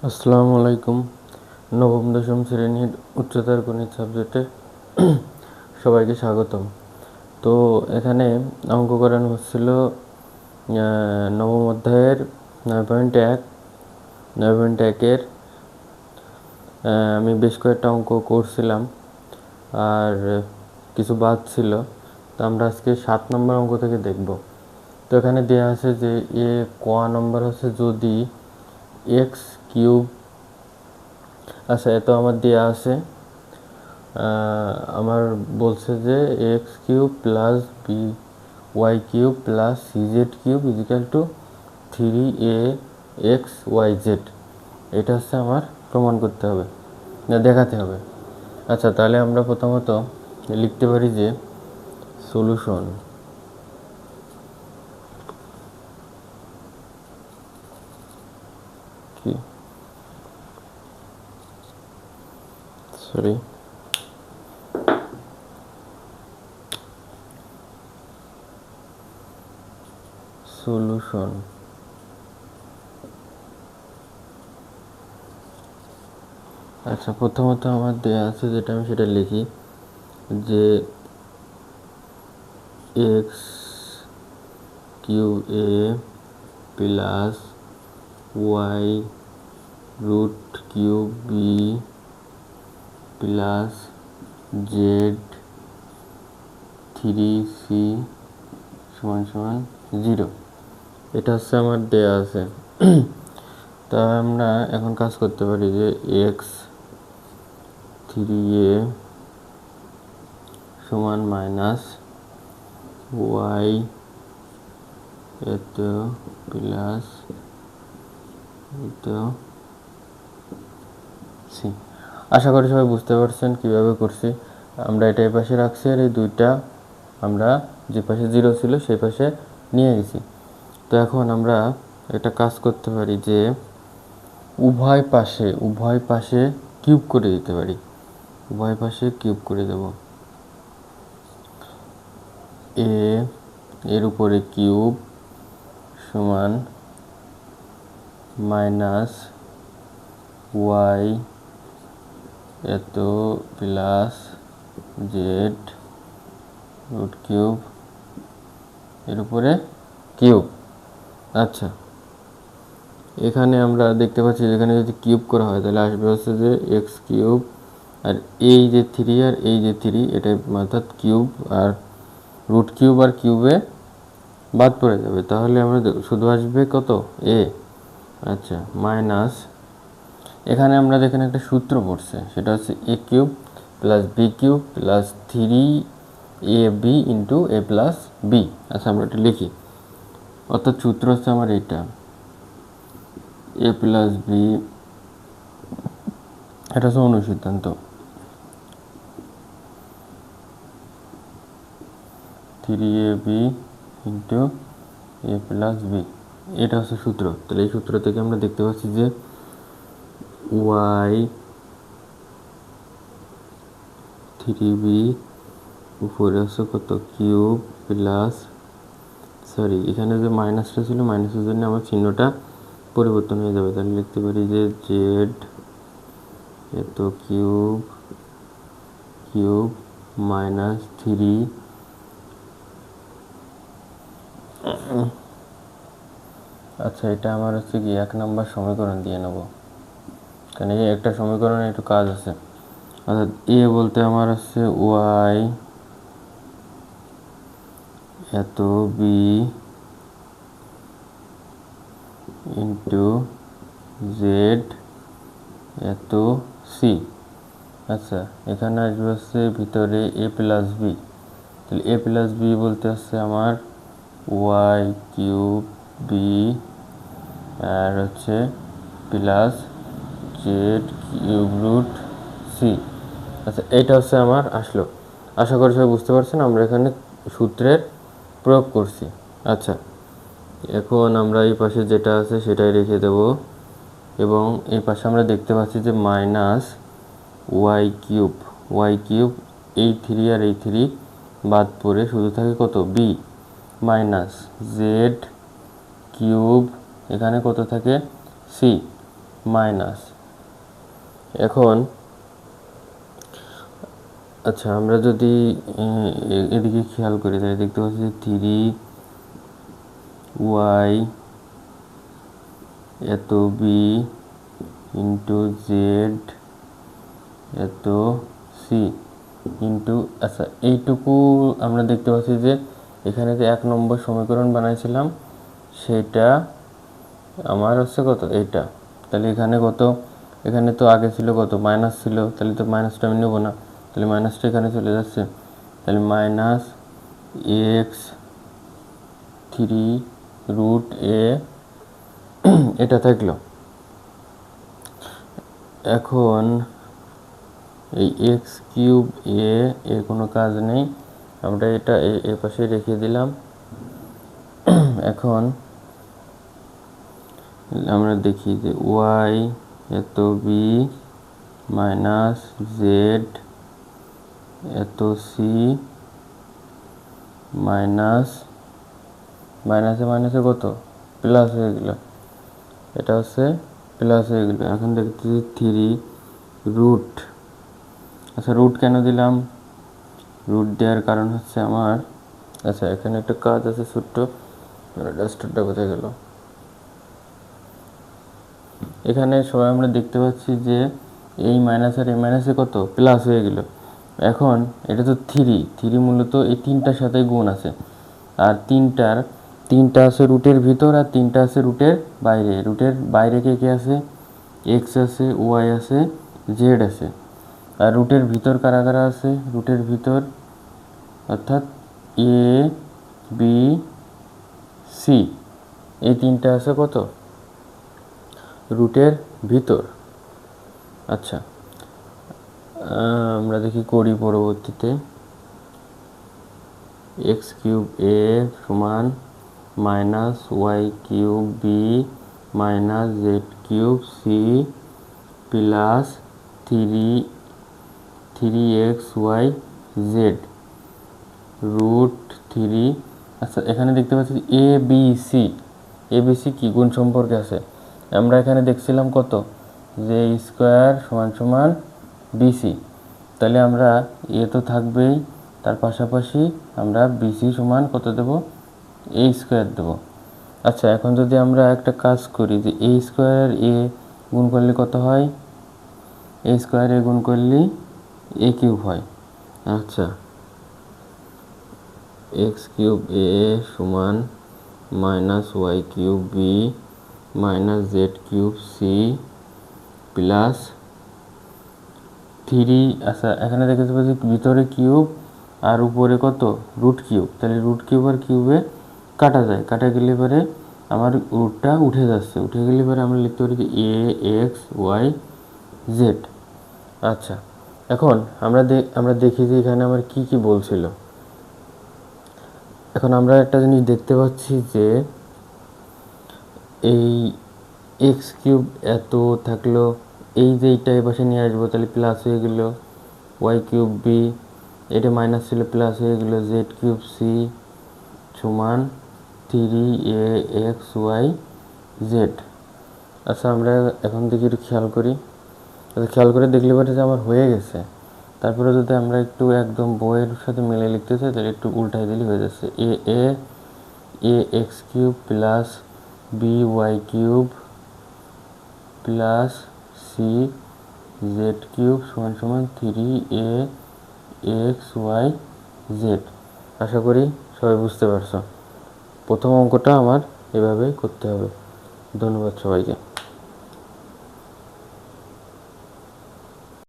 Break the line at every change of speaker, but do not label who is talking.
আসসালামু আলাইকুম। নবম দশম শ্রেণীর উচ্চতর গণিত সাবজেক্টে সবাইকে স্বাগতম। তো এখানে অঙ্ক করানো হচ্ছিল নবম অধ্যায়ের 9.1 9.1-এর আমি বেশ কয়েকটা অঙ্ক করছিলাম আর কিছু বাদ ছিল। তো আমরা আজকে 7 নম্বর অঙ্ক থেকে দেখব। তো এখানে দেওয়া আছে যে ক নম্বর হচ্ছে যদি এক্স কিউব, আচ্ছা এত আমার দেওয়া আছে, আমার বলছে যে x cube plus B Y cube plus সিজেড cube equal to 3ax yz। এটা হচ্ছে আমার প্রমাণ করতে হবে, না দেখাতে হবে। আচ্ছা তাহলে আমরা প্রথমত লিখতে পারি যে সলিউশন কি সলিউশন আচ্ছা প্রথমত আমার দেওয়া আছে যেটা আমি সেটা লিখি যে X Q A plus Y root cube B plus Z 3c সমান সমান 0। এটা হচ্ছে আমার দেয়া আছে। তা আমরা এখন কাজ করতে পারি যে এক্স 3a সমান মাইনাস ওয়াই এত প্লাস এত সি। আশা করি সবাই বুঝতে পারছেন কীভাবে করছি। আমরা এটা এই পাশে রাখছি আর এই দুইটা আমরা যে পাশে 0 ছিল সেই পাশে নিয়ে গেছি। তো এখন আমরা একটা কাজ করতে পারি যে উভয় পাশে কিউব করে দিতে পারি। উভয় পাশে কিউব করে দেব। এর উপরে কিউব সমান মাইনাস ওয়াই এত প্লাস জেড রুট কিউব এর উপরে কিউব। আচ্ছা এখানে আমরা দেখতে পাচ্ছি এখানে যদি কিউব করা হয় তাহলে আসবে হচ্ছে যে এক্স কিউব, আর এই যে 3 আর এই যে 3 এটা অর্থাৎ কিউব আর রুট কিউব আর কিউবে বাদ পড়ে যাবে, তাহলে আমরা শুধু আসবে কত এ। আচ্ছা মাইনাস এখানে আমরা দেখেন একটা সূত্র পড়ছে, সেটা হচ্ছে A cube plus B cube plus 3ab into A plus B. আচ্ছা আমরা এটা লিখি, অর্থাৎ সূত্র হচ্ছে আমার এইটা এ প্লাস বি, এটা হচ্ছে অনুসিদ্ধান্ত 3ab into A plus B, এটা হচ্ছে সূত্র। তাহলে এই সূত্র থেকে আমরা দেখতে পাচ্ছি যে ওয়াই 3b উপরে হচ্ছে কত কিউব প্লাস, সরি এখানে যে মাইনাসটা ছিল মাইনাসের জন্য আমার চিহ্নটা পরিবর্তন হয়ে যাবে। তাহলে লিখতে পারি যে জেড এত কিউব কিউব মাইনাস 3। আচ্ছা এটা আমার হচ্ছে কি 1 নম্বর সমীকরণ দিয়ে নেব, কারণ এই একটা সমীকরণে একটু কাজ আছে। অর্থাৎ এ বলতে আমার হচ্ছে ওয়াই এত বি ইন্টু জেড এত সি। আচ্ছা এখানে আসবে হচ্ছে ভিতরে এ প্লাস বি, তাহলে এ প্লাস বি বলতে হচ্ছে আমার ওয়াই কিউব বি আর হচ্ছে plus Z cube root C. আচ্ছা এইটা হচ্ছে আমার আসলো। আশা করি সবাই বুঝতে পারছেন আমরা এখানে সূত্রের প্রয়োগ করছি। আচ্ছা এখন আমরা এই পাশে যেটা আছে সেটাই রেখে দেব, এবং এই পাশে আমরা দেখতে পাচ্ছি যে মাইনাস ওয়াই কিউব এই 3 আর এই 3 বাদ পড়ে শুধু থাকে কত বি মাইনাস জেড কিউব, এখানে কত থাকে সি। মাইনাস। এখন আচ্ছা, আমরা যদি এদিকে খেয়াল করি তাহলে দেখতে পাচ্ছি যে 3y এত বি ইন্টু জেড এত সি ইন্টু, আচ্ছা এইটুকু আমরা দেখতে পাচ্ছি যে এখানে যে 1 নম্বর সমীকরণ বানাইছিলাম সেটা আমার হচ্ছে কত, এইটা। তাহলে এখানে কত, এখানে তো আগে ছিল কত, মাইনাস ছিল, তাহলে তো মাইনাসটা আমি নেবো না, তাহলে মাইনাসটা এখানে চলে যাচ্ছে। তাহলে মাইনাস এক্স 3√a এটা থাকলো। এখন এই এক্স কিউব এর কোনো কাজ নেই, আমরা এটা এ পাশে রেখে দিলাম। এখন আমরা দেখি যে ওয়াই এত বি মাইনাস জেড এত সি মাইনাস, মাইনাসে মাইনাসে কত, প্লাস হয়ে গেল, এটা হচ্ছে প্লাস হয়ে গেল। এখন দেখতেছি 3 আচ্ছা রুট কেন দিলাম, রুট দেওয়ার কারণ হচ্ছে আমার, আচ্ছা এখানে একটা কাজ আছে ছোট্ট, ডাস্টারটা কোথায় গেল। এখানে সবাই আমরা দেখতে পাচ্ছি যে এই মাইনাস আর এই মাইনাসে কত, প্লাস হয়ে গেল। এখন এটা তো 3 মূলত এই 3টার সাথে গুণ আছে, আর তিনটা আছে রুটের ভিতর আর 3টা আছে রুটের বাইরে। রুটের বাইরে কে কে আছে, এক্স আছে, ওয়াই আছে, জেড আছে। আর রুটের ভিতর কারা কারা আছে, রুটের ভিতর অর্থাৎ এ বি সি, এই 3টা আছে কত, রুটের ভিতর। আচ্ছা আমরা দেখি করি পরবর্তীতে। এক্স কিউব এ সমান minus Y cube B minus Z cube C plus 3x y Z √3। আচ্ছা এখানে দেখতে পাচ্ছি এ বি সি কি গুণ সম্পর্কে আছে। আমরা এখানে দেখছিলাম কত, যে স্কোয়ার সমান সমান বিসি, তাহলে আমরা এ তো থাকবেই, তার পাশাপাশি আমরা বিসি সমান কত দেব, এ স্কোয়ার দেব। আচ্ছা এখন যদি আমরা একটা কাজ করি যে এ স্কোয়ার এ গুণ করলে কত হয়, এ স্কোয়ার এ গুণ করলে এ কিউব হয়। আচ্ছা এক্স কিউব এ সমান minus Y cube B minus Z cube C plus 3, আচ্ছা এখানে দেখতে পাচ্ছি ভিতরে কিউব আর উপরে কত, রুট কিউব, তাহলে রুট কিউব আর কিউবে কাটা যায়, কাটা গেলে পরে আমার রুটটা উঠে যাচ্ছে, উঠে গেলে পরে আমরা লিখতে পারি এ এক্স ওয়াই জেড। আচ্ছা এখন আমরা দেখি যে এখানে আমার কি কি বলছিল। এখন আমরা একটা জিনিস দেখতে পাচ্ছি যে এই এক্স কিউব এত থাকলো, এই যে এইটা এই পাশে নিয়ে আসবো, তাহলে প্লাস হয়ে গেল ওয়াই কিউব বি, এটা মাইনাস ছিল প্লাস হয়ে গেল জেড কিউব সি সমান 3aXy জেড। আচ্ছা আমরা এখন দেখি একটু খেয়াল করি, খেয়াল করে দেখলে পরে যে আমার হয়ে গেছে। তারপরে যদি আমরা একটু একদম বইয়ের সাথে মিলে লিখতে চাই তাহলে একটু উল্টাই দিলে হয়ে যাচ্ছে A X cube plus B Y cube plus C Z cube সমান সমান 3aXy জেড। আশা করি সবাই বুঝতে পারছো। প্রথম অঙ্কটা আমার এভাবে করতে হবে। ধন্যবাদ সবাইকে।